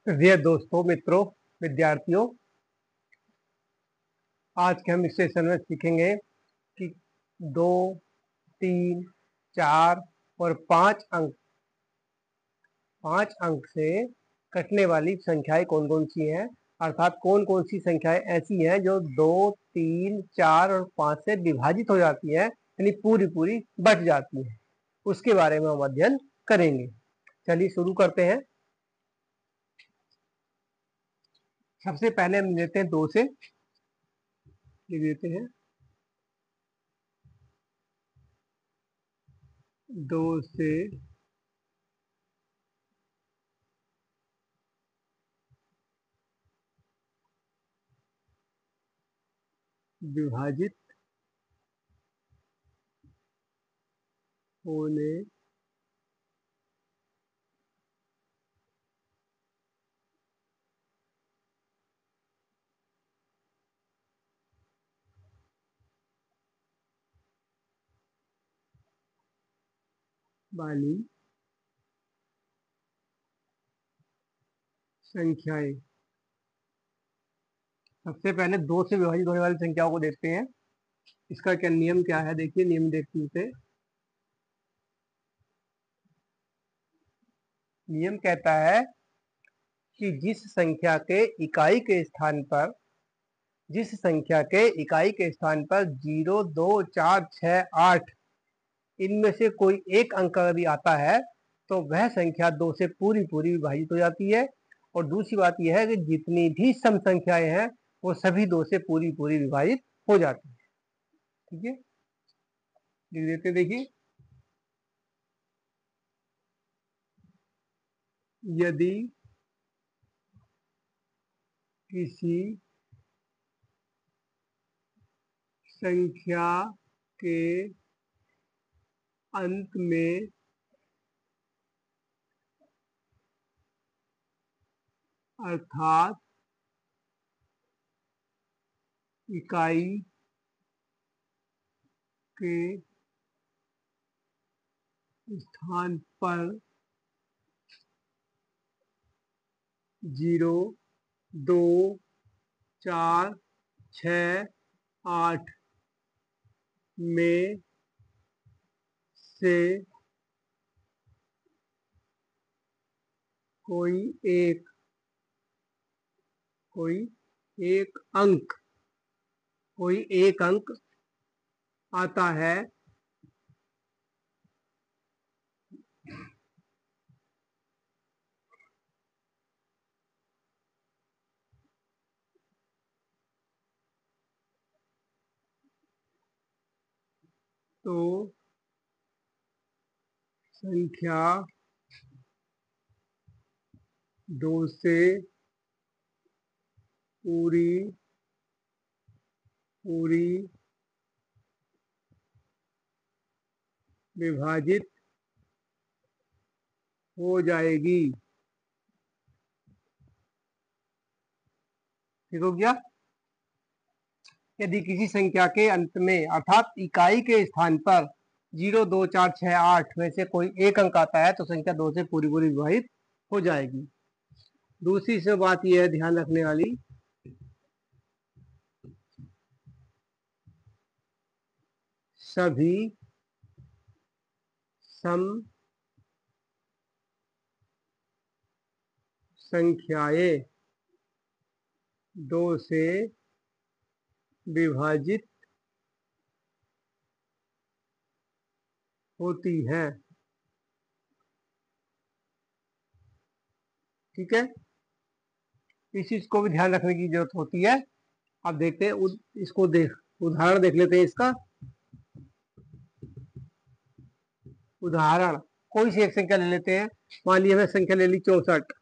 प्रिय दोस्तों, मित्रों, विद्यार्थियों, आज के हम इस सेशन में सीखेंगे कि 2, 3, 4 और 5 अंक से कटने वाली संख्याएं कौन कौन सी हैं, अर्थात कौन कौन सी संख्याएं ऐसी हैं जो 2, 3, 4 और 5 से विभाजित हो जाती हैं, यानी पूरी पूरी बच जाती हैं। उसके बारे में हम अध्ययन करेंगे। चलिए शुरू करते हैं। सबसे पहले हम लेते हैं 2 से, लिख देते हैं 2 से विभाजित होने वाली संख्याएं। सबसे पहले 2 से विभाजित होने वाली संख्याओं को देखते हैं। इसका क्या नियम क्या है, देखिए नियम देखते हैं। नियम कहता है कि जिस संख्या के इकाई के स्थान पर 0, 2, 4, 6, 8 इनमें से कोई एक अंक यदि आता है तो वह संख्या 2 से पूरी पूरी विभाजित हो जाती है। और दूसरी बात यह है कि जितनी भी सम संख्याएं हैं वो सभी 2 से पूरी पूरी विभाजित हो जाती है। ठीक है, लिख देते, देखिए यदि किसी संख्या के अंत में अर्थात इकाई के स्थान पर 0, 2, 4, 6, 8 में से कोई एक अंक आता है तो संख्या 2 से पूरी विभाजित हो जाएगी। ठीक हो गया। यदि किसी संख्या के अंत में अर्थात इकाई के स्थान पर 0, 2, 4, 6, 8 में से कोई एक अंक आता है तो संख्या 2 से पूरी पूरी विभाजित हो जाएगी। दूसरी से बात यह है ध्यान रखने वाली, सभी सम संख्याएं 2 से विभाजित होती हैं। ठीक है, इस चीज को भी ध्यान रखने की जरूरत होती है। अब देखते हैं इसको उदाहरण देख लेते हैं इसका। उदाहरण कोई सी एक संख्या ले लेते हैं। मान लिया हमने संख्या ले ली 64।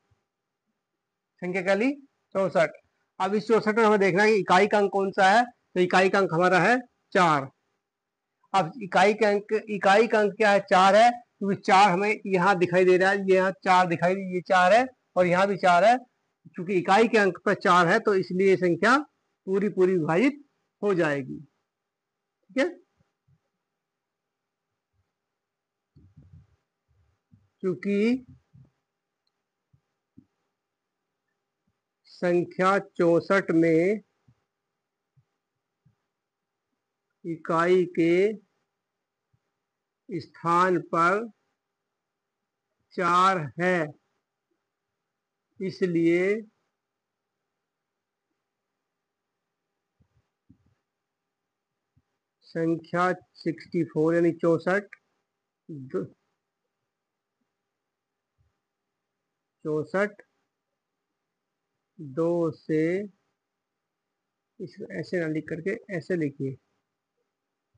संख्या क्या ली? 64। अब इस 64 में हमें देखना है कि इकाई का अंक कौन सा है, तो इकाई का अंक हमारा है 4। अब इकाई का अंक क्या है? 4 है, क्योंकि 4 हमें यहाँ दिखाई दे रहा है, ये यहाँ 4 दिखाई, ये 4 है और यहाँ भी 4 है। क्योंकि इकाई के अंक पर 4 है तो इसलिए ये संख्या पूरी पूरी विभाजित हो जाएगी। ठीक है, क्योंकि संख्या 64 में इकाई के स्थान पर 4 है, इसलिए संख्या 64 यानी 64 2 से, इसको ऐसे ना लिख करके ऐसे लिखिए,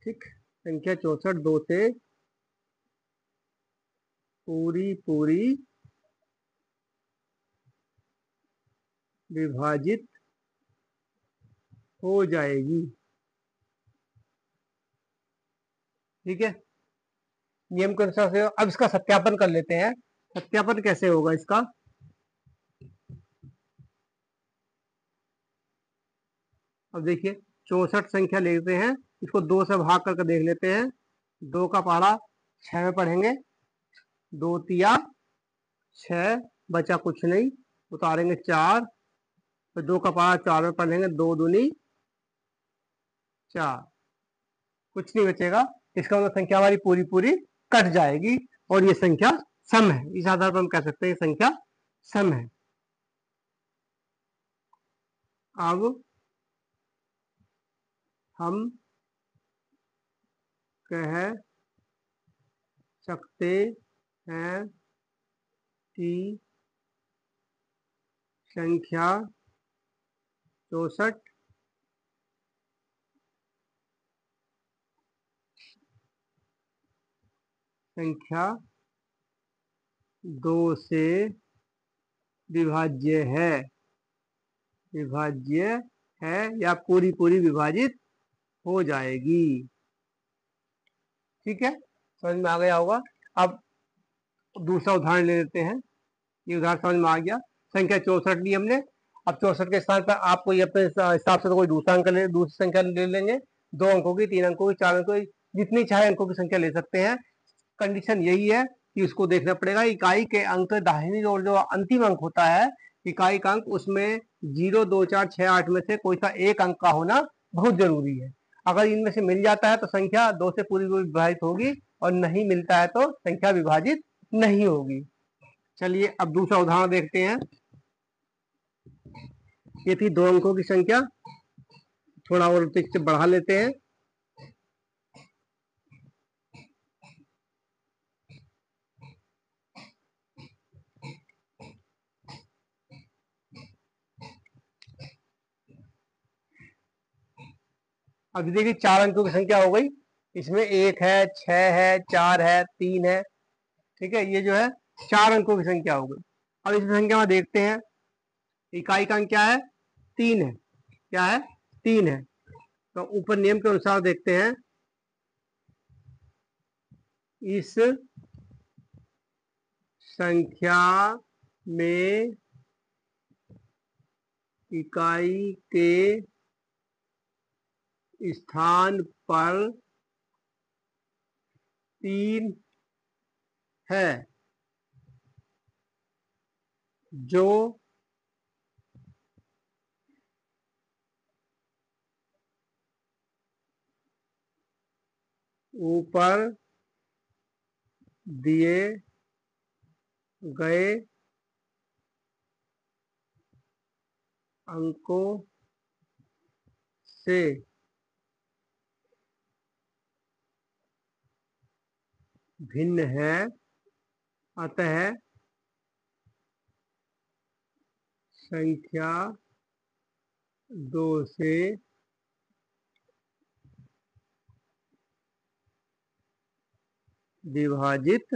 ठीक। संख्या 64 2 से पूरी पूरी विभाजित हो जाएगी, ठीक है। नियम के अनुसार से अब इसका सत्यापन कर लेते हैं। सत्यापन कैसे होगा इसका? अब देखिए 64 संख्या लेते हैं, इसको 2 से भाग करके देख लेते हैं। 2 का पहाड़ा 6 में पढ़ेंगे, 2 तिया 6, बचा कुछ नहीं, उतारेंगे 4, तो 2 का पहाड़ा 4 में पढ़ेंगे, 2 दूनी 4, कुछ नहीं बचेगा। इसका मतलब संख्या हमारी पूरी पूरी कट जाएगी और ये संख्या सम है। इस आधार पर हम कह सकते हैं संख्या सम है। अब हम कह सकते हैं कि संख्या 64 संख्या 2 से विभाज्य है, या पूरी पूरी विभाजित हो जाएगी, ठीक है। समझ में आ गया होगा। अब दूसरा उदाहरण ले लेते हैं। ये उदाहरण समझ में आ गया। संख्या 64 ली हमने। अब 64 के स्थान पर आप कोई अपने हिसाब से तो कोई दूसरा अंक ले, दूसरी संख्या ले लेंगे, 2 अंकों की, 3 अंकों की, 4 अंकों की, जितनी चाहे अंकों की संख्या ले सकते हैं। कंडीशन यही है कि उसको देखना पड़ेगा इकाई के अंक दाहिनी ओर जो अंतिम अंक होता है, इकाई का अंक, उसमें 0 2 4 6 8 में से कोई सा एक अंक का होना बहुत जरूरी है। अगर इनमें से मिल जाता है तो संख्या 2 से पूरी पूरी विभाजित होगी, और नहीं मिलता है तो संख्या विभाजित नहीं होगी। चलिए अब दूसरा उदाहरण देखते हैं। ये थी 2 अंकों की संख्या, थोड़ा और से बढ़ा लेते हैं। अब देखिए 4 अंकों की संख्या हो गई। इसमें 1 है, 6 है, 4 है, 3 है, ठीक है। ये जो है 4 अंकों की संख्या हो गई। अब इस संख्या में देखते हैं इकाई का अंक क्या है, 3 है। क्या है? 3 है। तो ऊपर नियम के अनुसार देखते हैं, इस संख्या में इकाई के स्थान पर 3 है, जो ऊपर दिए गए अंकों से भिन्न है, अतः संख्या 2 से विभाजित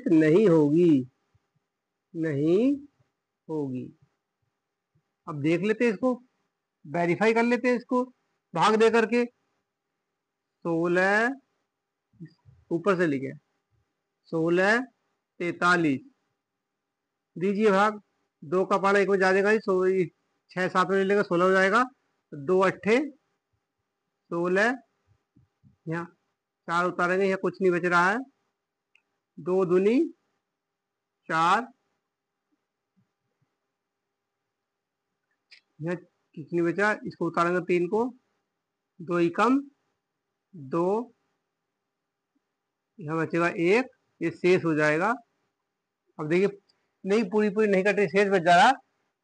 नहीं होगी, अब देख लेते हैं, इसको वेरीफाई कर लेते हैं, इसको भाग दे करके। 16 ऊपर से लिखे 16 43 दीजिए भाग। 2 का पाना 1 में जा देगा, 6 7 में ले लेगा, 16 हो जाएगा। 2 अट्ठे 16, यहाँ 4 उतारेंगे, यहाँ कुछ नहीं बच रहा है। 2 दूनी 4, यहाँ कितनी बचा, इसको उतारेंगे 3 को, 2 एकम 2, यहाँ बचेगा 1, ये शेष हो जाएगा। अब देखिए नहीं पूरी पूरी नहीं कट रही, शेष बच जा रहा,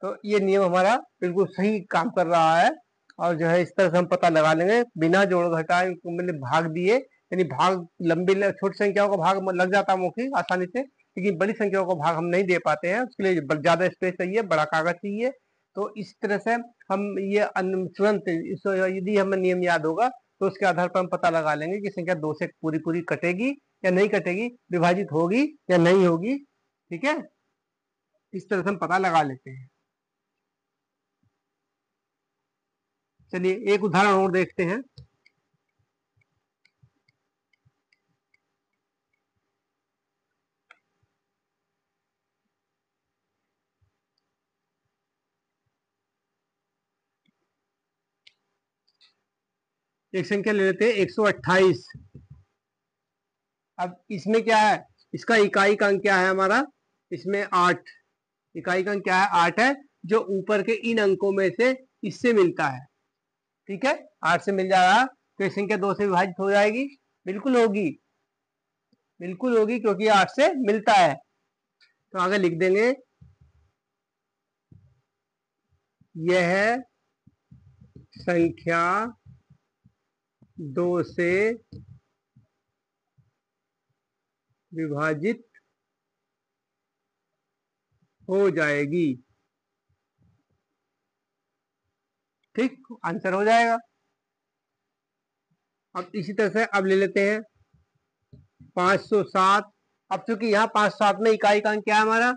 तो ये नियम हमारा बिल्कुल सही काम कर रहा है। और जो है इस तरह से हम पता लगा लेंगे बिना जोड़ घटाए, मैंने भाग दिए, यानी भाग लंबी छोटी संख्याओं का भाग लग जाता है मौखिक आसानी से, लेकिन बड़ी संख्याओं का भाग हम नहीं दे पाते हैं, उसके लिए ज्यादा स्पेस चाहिए, बड़ा कागज चाहिए। तो इस तरह से हम ये तुरंत यदि हमें नियम याद होगा तो उसके आधार पर हम पता लगा लेंगे कि संख्या 2 से पूरी पूरी कटेगी या नहीं कटेगी, विभाजित होगी या नहीं होगी। ठीक है, इस तरह से हम पता लगा लेते हैं। चलिए एक उदाहरण और देखते हैं। एक संख्या ले लेते हैं 128। अब इसमें क्या है, इसका इकाई का अंक क्या है हमारा, इसमें 8, इकाई का अंक क्या है 8 है, जो ऊपर के इन अंकों में से इससे मिलता है। ठीक है, 8 से मिल जा रहा, तो ये संख्या 2 से विभाजित हो जाएगी, बिल्कुल होगी, बिल्कुल होगी, क्योंकि 8 से मिलता है। तो आगे लिख देंगे यह संख्या 2 से विभाजित हो जाएगी। ठीक, आंसर हो जाएगा। अब इसी तरह से अब ले लेते हैं 507। अब चूंकि यहाँ 507 में इकाई का अंक क्या है हमारा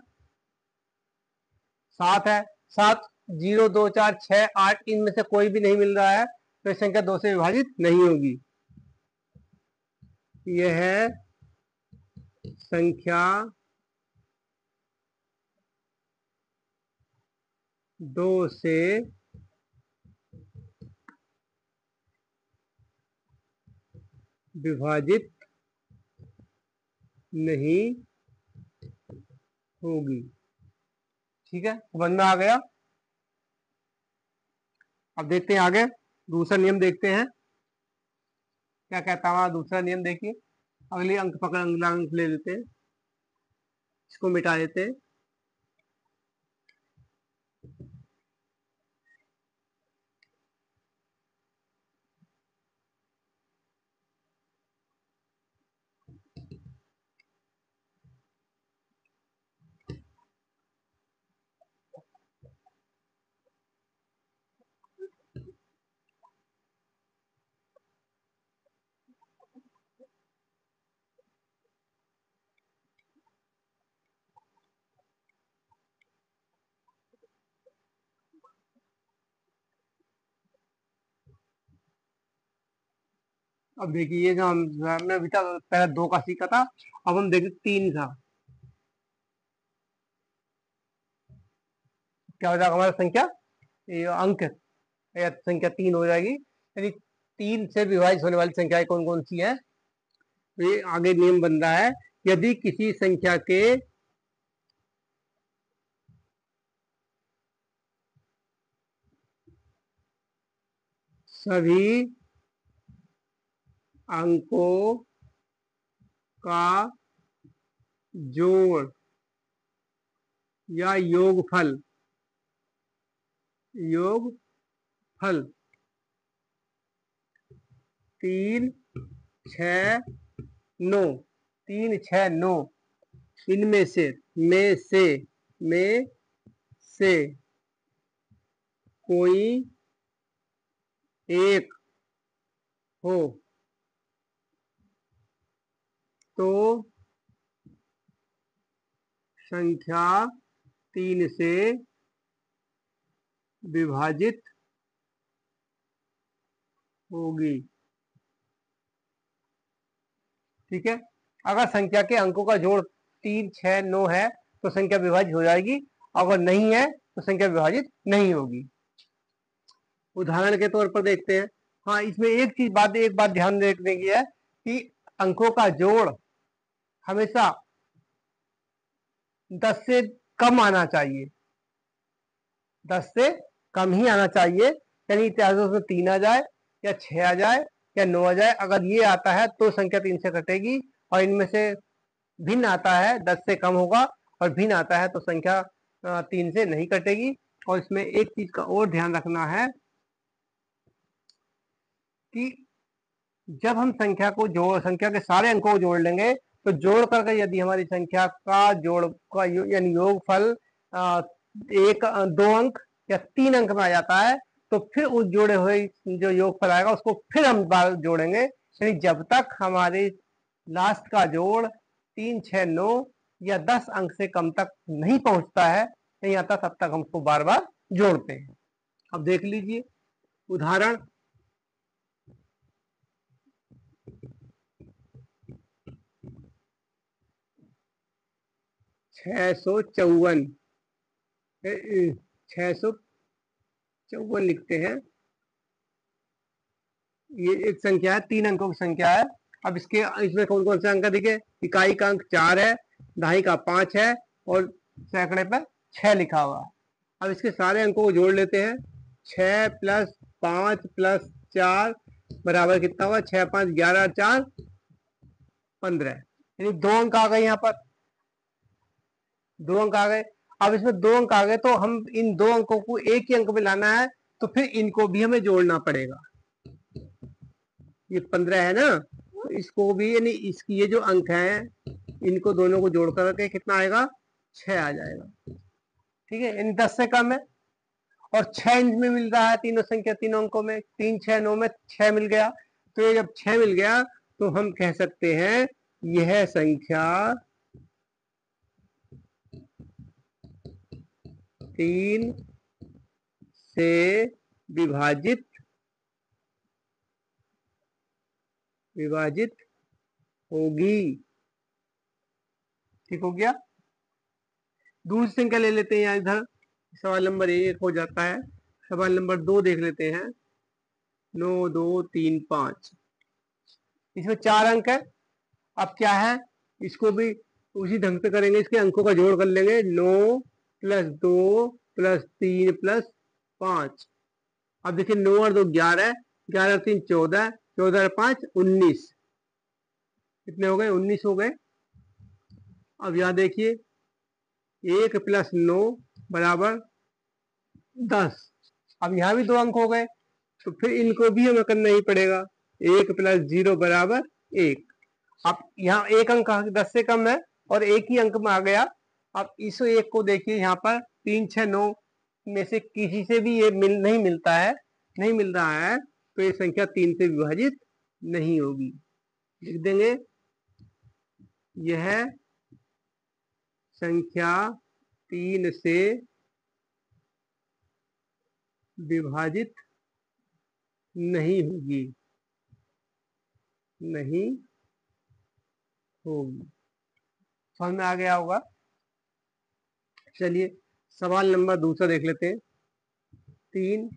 7 है, 7 0 2 4 6 8 इनमें से कोई भी नहीं मिल रहा है, तो इस संख्या 2 से विभाजित नहीं होगी। यह संख्या 2 से विभाजित नहीं होगी। ठीक है, समझ में आ गया। अब देखते हैं आगे, दूसरा नियम देखते हैं क्या कहता है। दूसरा नियम देखिए, अगले अंक पकड़, अगला अंक ले लेते हैं, इसको मिटा देते हैं। अब देखिए ये जो हमने अभी तक पहले 2 का सीखा था, अब हम देखते 3 का क्या हो जाएगा हमारा संख्या, ये अंक या संख्या 3 हो जाएगी। यानी 3 से विभाजित होने वाली संख्याएं कौन कौन सी है, तो ये आगे नियम बन रहा है, यदि किसी संख्या के सभी अंकों का जोड़ या योगफल 3 6 9, 3 6 9 इनमें से कोई एक हो तो संख्या 3 से विभाजित होगी। ठीक है, अगर संख्या के अंकों का जोड़ 3 6 9 है तो संख्या विभाजित हो जाएगी, अगर नहीं है तो संख्या विभाजित नहीं होगी। उदाहरण के तौर पर देखते हैं। हाँ, इसमें एक बात ध्यान रखने की है कि अंकों का जोड़ हमेशा 10 से कम आना चाहिए, 10 से कम ही आना चाहिए, यानी चाहे तो उसमें 3 आ जाए या 6 आ जाए या 9 आ जाए। अगर ये आता है तो संख्या 3 से कटेगी, और इनमें से भिन्न आता है 10 से कम होगा, और भिन्न आता है तो संख्या 3 से नहीं कटेगी। और इसमें एक चीज का और ध्यान रखना है कि जब हम संख्या के सारे अंकों को जोड़ लेंगे, तो जोड़ करके यदि हमारी संख्या का जोड़ का यानी योगफल एक 2 अंक या 3 अंक में आ जाता है, तो फिर उस जोड़े हुए जो योगफल आएगा उसको फिर हम बार जोड़ेंगे। यानी जब तक हमारे लास्ट का जोड़ 3, 6, 9 या 10 अंक से कम तक नहीं पहुंचता है, नहीं आता, तब तक हम उसको बार बार जोड़ते हैं। अब देख लीजिए उदाहरण 654, 654 लिखते हैं। ये एक संख्या है, 3 अंकों की संख्या है। अब इसमें कौन कौन से अंक दिखे? इकाई का अंक 4 है, दहाई का 5 है, और सैकड़े पर 6 लिखा हुआ है। अब इसके सारे अंकों को जोड़ लेते हैं। 6 + 5 + 4 बराबर कितना हुआ? 6, 5, 11, 4, 15, यानी 2 अंक आ गए। यहाँ पर 2 अंक आ गए। अब इसमें 2 अंक आ गए, तो हम इन 2 अंकों को एक ही अंक में लाना है, तो फिर इनको भी हमें जोड़ना पड़ेगा। ये 15 है ना, तो इसको भी, यानी इसकी ये जो अंक है इनको दोनों को जोड़ करके कितना आएगा? 6 आ जाएगा। ठीक है, यानी 10 से कम है, और 6 इनमें मिल रहा है, तीनों संख्या, तीनों अंकों में 3, 6, 9 में 6 मिल गया। तो ये जब 6 मिल गया तो हम कह सकते हैं यह संख्या 3 से विभाजित होगी। ठीक हो गया। दूसरी संख्या ले लेते हैं। यहाँ इधर सवाल नंबर 1 हो जाता है। सवाल नंबर 2 देख लेते हैं। 9, 2, 3, 5, इसमें 4 अंक है। अब क्या है, इसको भी उसी ढंग से करेंगे, इसके अंकों का जोड़ कर लेंगे। 9 + 2 + 3 + 5। अब देखिए 9 और 2 11, 11 और 3 14, 14 और 5 19, कितने हो गए? 19 हो गए। अब यहाँ देखिए 1 + 9 बराबर 10। अब यहाँ भी 2 अंक हो गए, तो फिर इनको भी हमें करना ही पड़ेगा। 1 + 0 बराबर 1। अब यहाँ एक अंक 10 से कम है और एक ही अंक में आ गया। अब इस एक को देखिए, यहाँ पर 3, 6, 9 में से किसी से भी ये नहीं मिलता है, नहीं मिल रहा है, तो ये संख्या 3 से विभाजित नहीं होगी। लिख देंगे यह संख्या 3 से विभाजित नहीं होगी, नहीं होगी। समझ में आ गया होगा। चलिए सवाल नंबर दूसरा देख लेते हैं। 3,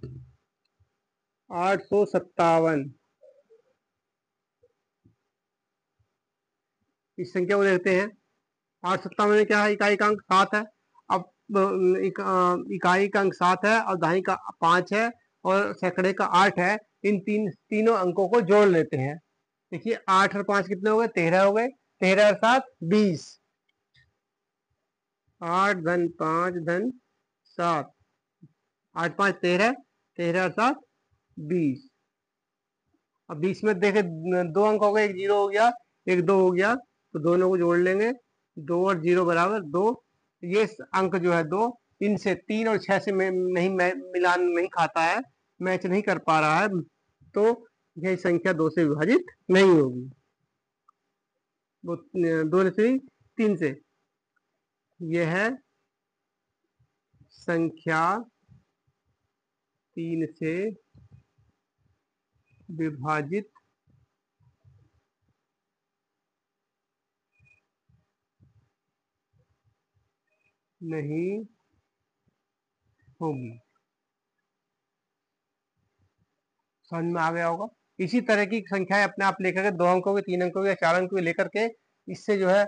857, इस संख्या को देखते हैं। 857 में क्या है? इकाई का अंक 7 है। अब इकाई का अंक 7 है, और दहाई का 5 है, और सैकड़े का 8 है। इन तीनों अंकों को जोड़ लेते हैं। देखिए 8 और 5 कितने हो गए? 13 हो गए। 13 और 7 20, 8 धन 5 धन 7, 8, 5 13, 13 और 7 20। अब 20 में देखे 2 अंक हो गए, एक 0 हो गया, एक 2 हो गया, तो दोनों को जोड़ लेंगे। 2 और 0 बराबर 2। ये अंक जो है 2, इनसे 3 और 6 से मिलान नहीं खाता है, मैच नहीं कर पा रहा है, तो यह संख्या 2 से विभाजित नहीं होगी। 2 से 3 से यह संख्या 3 से विभाजित नहीं होगी। समझ में आ गया होगा। इसी तरह की संख्याएं अपने आप लेकर के 2 अंकों के, 3 अंकों के या 4 अंकों के लेकर के इससे जो है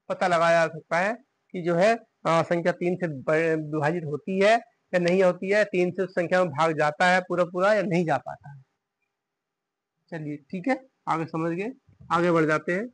पता लगाया जा सकता है कि जो है संख्या 3 से विभाजित होती है या नहीं होती है, 3 से उस संख्या में भाग जाता है पूरा पूरा या नहीं जा पाता है। चलिए ठीक है, आगे समझ गए, आगे बढ़ जाते हैं।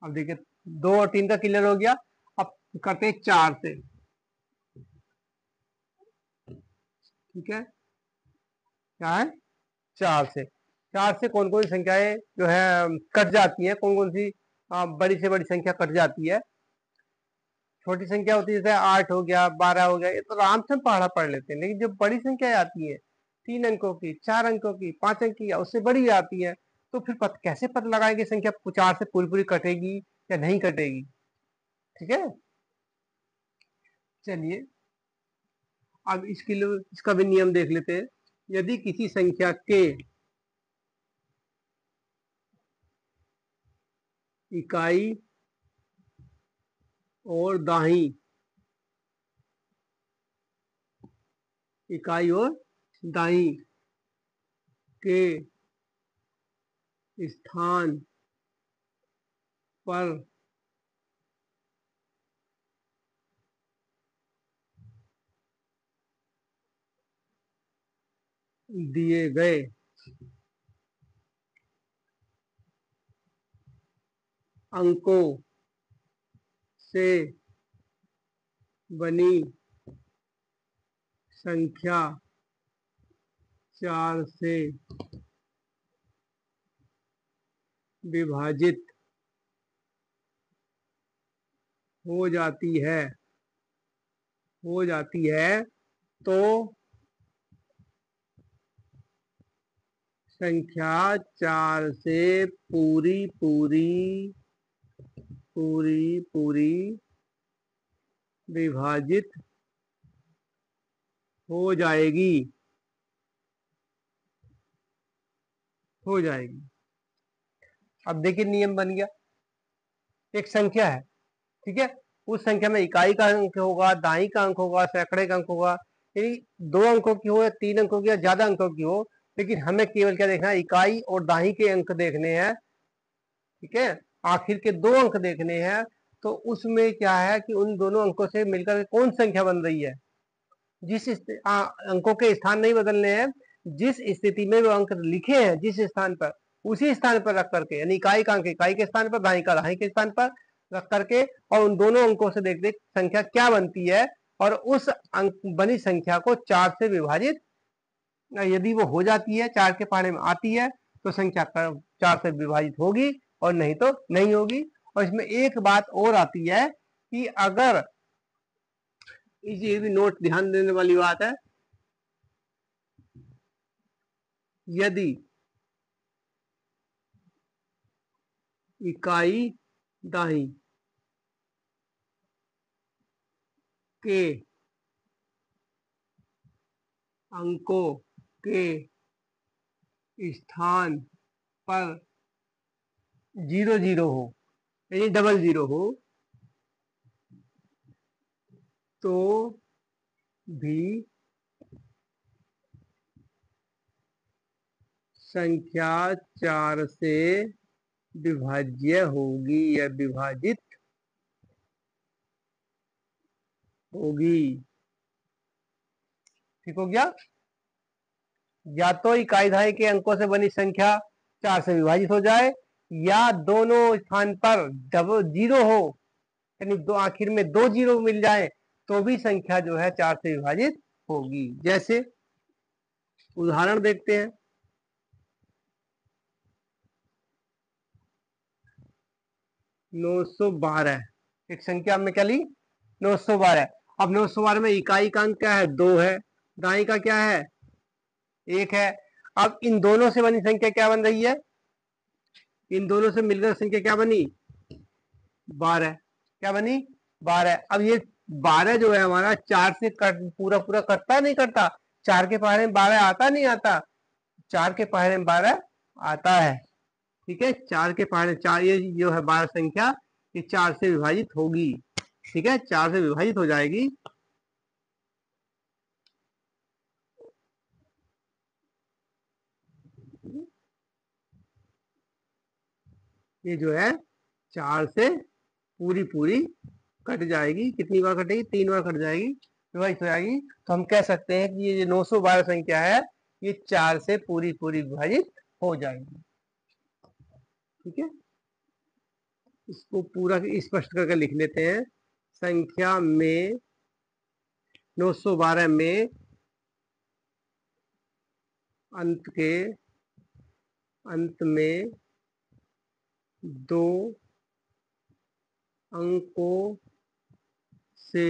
अब देखिए 2 और 3 का क्लियर हो गया। अब करते हैं 4 से। ठीक है, क्या है, 4 से। 4 से कौन कौन सी संख्याएं जो है कट जाती है, कौन कौन सी बड़ी से बड़ी संख्या कट जाती है। छोटी संख्या होती है जैसे 8 हो गया, 12 हो गया, ये तो आराम से हम पढ़ा पढ़ लेते हैं। लेकिन जब बड़ी संख्या आती है 3 अंकों की, 4 अंकों की, 5 अंक की या उससे बड़ी आती है, तो फिर कैसे पता लगाएंगे संख्या 4 से पूरी पूरी कटेगी या नहीं कटेगी। ठीक है, चलिए अब इसके लिए इसका भी नियम देख लेते हैं। यदि किसी संख्या के इकाई और दाहिनी इकाई और दाई के स्थान पर दिए गए अंकों से बनी संख्या 4 से विभाजित हो जाती है तो संख्या 4 से पूरी पूरी विभाजित हो जाएगी अब देखिए नियम बन गया। एक संख्या है, ठीक है, उस संख्या में इकाई का अंक होगा, दाई का अंक होगा, सैकड़े का अंक होगा, यानी 2 अंकों की हो या 3 अंकों की या ज्यादा अंकों की हो, लेकिन हमें केवल क्या देखना है, इकाई और दाई के अंक देखने हैं। ठीक है, आखिर के 2 अंक देखने हैं। तो उसमें क्या है कि उन दोनों अंकों से मिलकर कौन संख्या बन रही है। अंकों के स्थान नहीं बदलने हैं, जिस स्थिति में वो अंक लिखे हैं जिस स्थान पर, उसी स्थान पर रख करके, यानी इकाई का अंक इकाई के स्थान पर, दाई का दाई के स्थान पर रख करके, और उन दोनों अंकों से देख देख संख्या क्या बनती है, और उस अंक बनी संख्या को 4 से विभाजित, यदि वो हो जाती है, 4 के पहाड़े में आती है, तो संख्या 4 से विभाजित होगी, और नहीं तो नहीं होगी। और इसमें एक बात और आती है कि अगर, ये भी नोट ध्यान देने वाली बात है, यदि इकाई दाई के अंकों के स्थान पर 0 0 हो, यानी डबल 0 हो, तो भी संख्या 4 से विभाज्य होगी या विभाजित होगी। ठीक हो गया, या तो इकाई दहाई के अंकों से बनी संख्या 4 से विभाजित हो जाए, या दोनों स्थान पर डबल 0 हो, यानी दो आखिर में 2 0 मिल जाए, तो भी संख्या जो है 4 से विभाजित होगी। जैसे उदाहरण देखते हैं, 912 एक संख्या में क्या ली, 912। अब 912 में इकाई का अंक क्या है, 2 है, दाई का क्या है, 1 है। अब इन दोनों से बनी संख्या क्या बन रही है, इन दोनों से मिलकर संख्या क्या बनी, 12। क्या बनी? 12। अब ये 12 जो है हमारा 4 से कट पूरा पूरा कटता नहीं कटता? 4 के पहाड़े में 12 आता नहीं आता? 4 के पहाड़े में 12 आता है। ठीक है, 4 के पहाड़े 4, ये जो है 12 संख्या, ये 4 से विभाजित होगी। ठीक है, 4 से विभाजित हो जाएगी। ये जो है 4 से पूरी पूरी कट जाएगी। कितनी बार कटेगी? 3 बार कट जाएगी, विभाजित हो जाएगी। तो हम कह सकते हैं कि ये 912 संख्या है, ये 4 से पूरी पूरी विभाजित हो जाएगी। ठीक है, इसको पूरा स्पष्ट करके लिख लेते हैं। संख्या में 912 में अंत में 2 अंकों से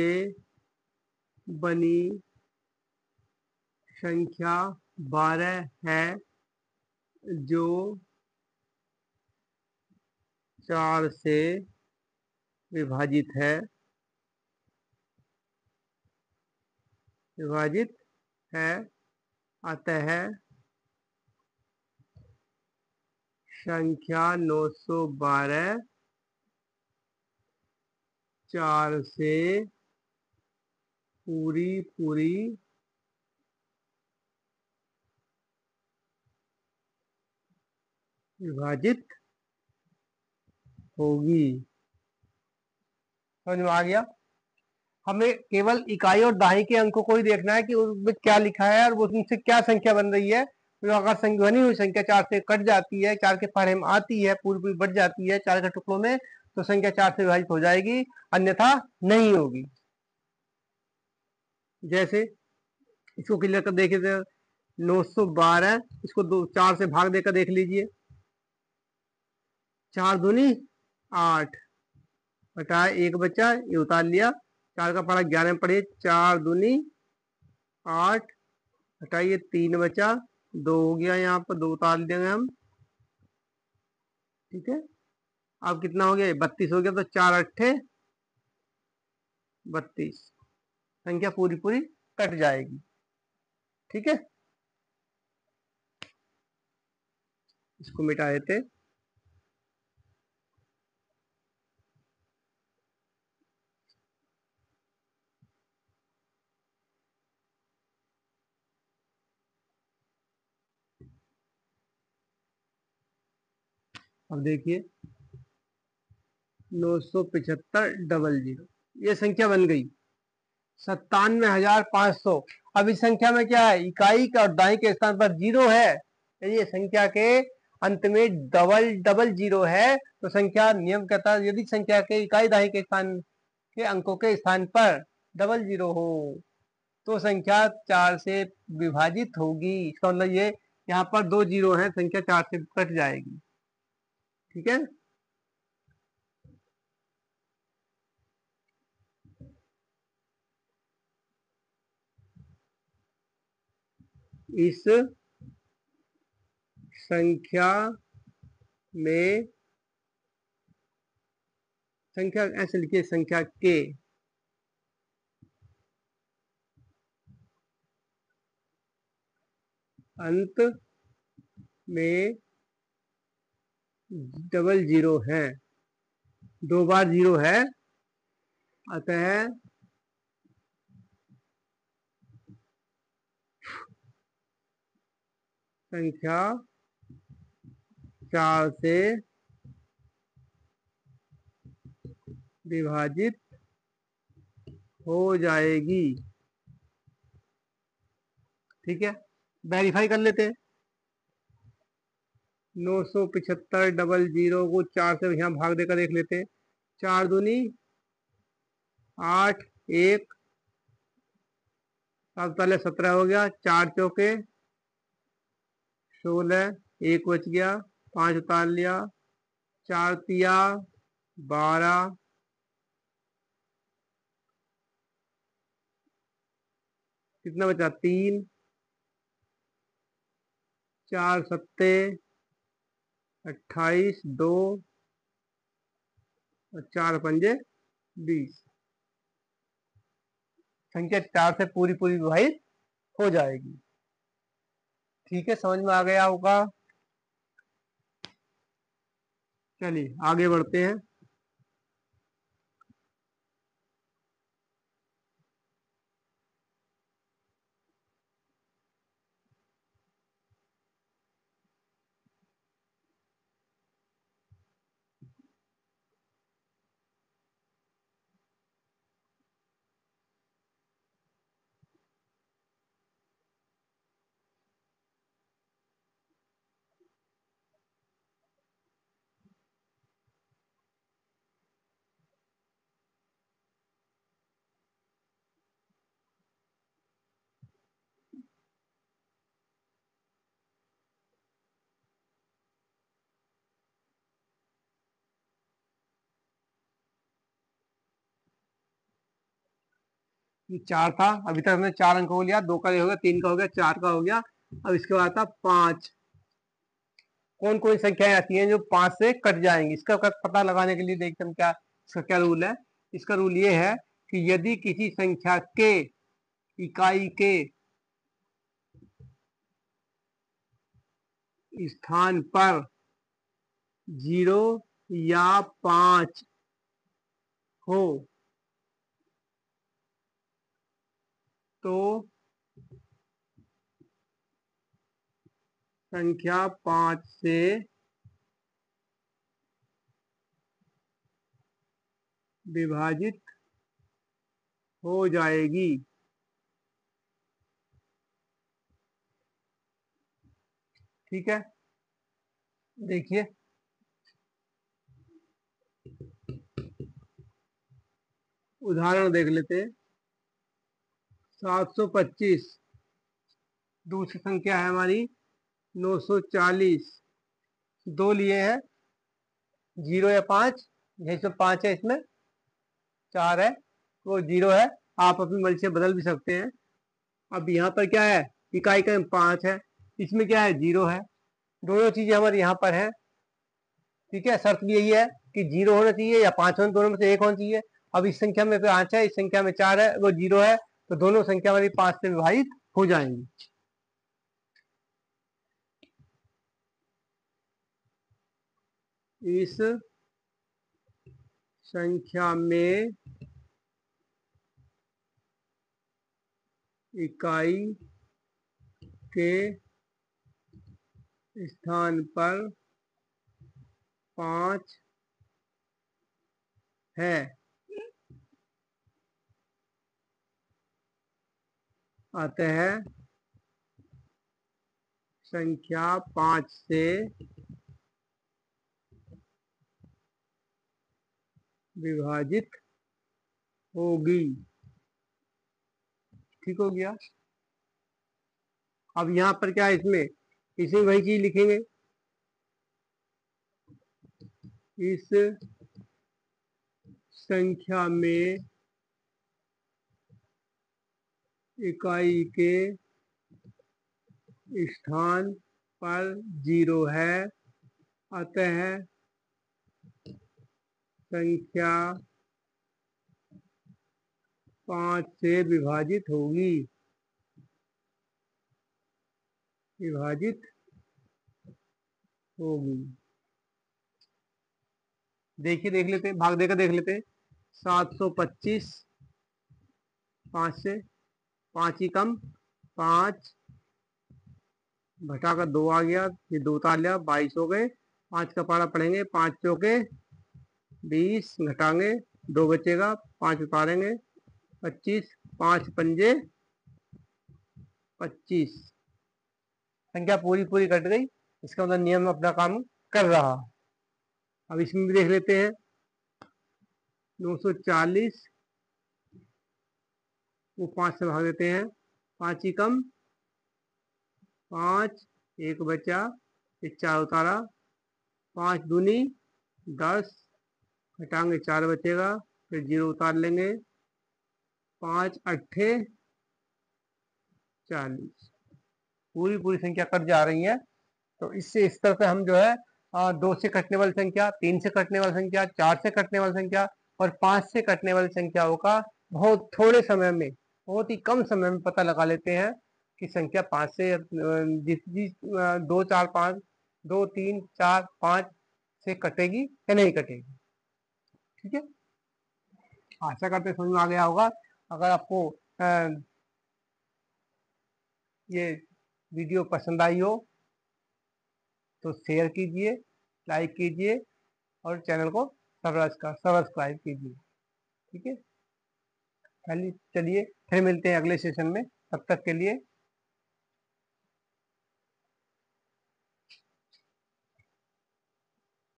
बनी संख्या 12 है, जो 4 से विभाजित है, अतः संख्या 912 4 से पूरी पूरी विभाजित होगी। समझ में आ गया? हमें केवल इकाई और दहाई के अंकों को ही देखना है कि उसमें क्या लिखा है और उनसे क्या संख्या बन रही है। तो अगर बनी हुई संख्या 4 से कट जाती है, 4 के पहाड़े में आती है, पूरी पूरी बढ़ जाती है 4 के टुकड़ों में, तो संख्या 4 से विभाजित हो जाएगी, अन्यथा नहीं होगी। जैसे इसको क्लियर कर देखिए, 912, इसको 4 से भाग देकर देख लीजिए। 4 दूनी 8, बटा 1 बचा, ये उतार लिया। 4 का पहाड़ा 11 में पढ़िए। 4 दूनी 8, हटाइए 3 बचा, 2 हो गया, यहाँ पर 2 उतार देंगे हम। ठीक है, अब कितना हो गया? 32 हो गया। तो 4 अट्ठे 32, संख्या पूरी पूरी कट जाएगी। ठीक है, इसको मिटा देते। अब देखिए 97500, ये संख्या बन गई 97,500। अब इस संख्या में क्या है? इकाई का और दाई के स्थान पर 0 है। ये संख्या के अंत में डबल डबल 0 है, तो संख्या नियम कहता है यदि संख्या के इकाई दाई के स्थान के अंकों के स्थान पर डबल 0 हो तो संख्या 4 से विभाजित होगी। इसका मतलब ये यहाँ पर 2 0 है, संख्या 4 से कट जाएगी। ठीक है, इस संख्या में, संख्या ऐसे लिखिए, संख्या के अंत में डबल 0 है, 2 बार 0 है, अतः संख्या 4 से विभाजित हो जाएगी। ठीक है, वेरीफाई कर लेते हैं। 97500 को 4 से यहाँ भाग देकर देख लेते हैं। 4 दूनी 8, 1 सात ताले 17 हो गया, 4 चौके 16, 1 बच गया, 5 उतार लिया, 4 तिया 12, कितना बचा? 3, 4 सत्ते 28, 2 और 4 पंजे 20। संख्या 4 से पूरी पूरी विभाजित हो जाएगी। ठीक है, समझ में आ गया होगा। चलिए आगे बढ़ते हैं। ये 4 था, अभी तक हमने 4 अंक हो लिया, 2 का ये हो गया, 3 का हो गया, 4 का हो गया। अब इसके बाद था 5। कौन कौन संख्याएं आती हैं जो 5 से कट जाएंगी? इसका पता लगाने के लिए देखते हम क्या इसका क्या रूल है। इसका रूल ये है कि यदि किसी संख्या के इकाई के स्थान पर 0 या 5 हो तो संख्या 5 से विभाजित हो जाएगी। ठीक है, देखिए उदाहरण देख लेते हैं। 725, दूसरी संख्या है हमारी 940। 2 लिए हैं, 0 या 5, इसमें 5 है, इसमें 4 है, वो 0 है। आप अपनी मर्जी से बदल भी सकते हैं। अब यहाँ पर क्या है, इकाई का 5 है, इसमें क्या है 0 है। दोनों चीजें हमारे यहाँ पर है। ठीक है, शर्त भी यही है कि 0 होना चाहिए या 5 होना, दोनों में से एक होना चाहिए। अब इस संख्या में 5 है, इस संख्या में 4 है, वो 0 है, तो दोनों संख्या हमारी 5 से विभाजित हो जाएंगी। इस संख्या में इकाई के स्थान पर 5 है, अतः संख्या 5 से विभाजित होगी। ठीक हो गया। अब यहाँ पर क्या है, इसमें वही चीज लिखेंगे। इस संख्या में इकाई के स्थान पर 0 है, अतः संख्या 5 से विभाजित होगी। विभाजित होगी। देखिए, देख लेते हैं, भाग देकर देख लेते हैं। 725, 5 से 5 ही कम, 5 घटाकर 2 आ गया, ये 2 उतार लिया, 22 हो गए। 5 का पारा पढ़ेंगे, 5 चौके 20, घटाएंगे 2 बचेगा, 5 उतारेंगे 25, 5 पंजे 25। संख्या पूरी पूरी कट गई, इसका मतलब नियम अपना काम कर रहा। अब इसमें भी देख लेते हैं। 940 वो 5 से भाग देते हैं, 5 ही कम, 5 1 बचा, 4 उतारा, 5 दूनी 10, घटाएंगे 4 बचेगा, फिर 0 उतार लेंगे, 5 अट्ठे 40। पूरी पूरी संख्या कट जा रही है, तो इससे इस तरह से हम जो है 2 से कटने वाली संख्या, 3 से कटने वाली संख्या, 4 से कटने वाली संख्या और 5 से कटने वाली संख्याओं का बहुत थोड़े समय में, बहुत ही कम समय में पता लगा लेते हैं कि संख्या 5 से जिस 2 4 5 2 3 4 5 से कटेगी या नहीं कटेगी। ठीक है, आशा करते समझ में आ गया होगा। अगर आपको ये वीडियो पसंद आई हो तो शेयर कीजिए, लाइक कीजिए और चैनल को सब्सक्राइब कीजिए। ठीक है, चलिए फिर मिलते हैं अगले सेशन में, तब तक के लिए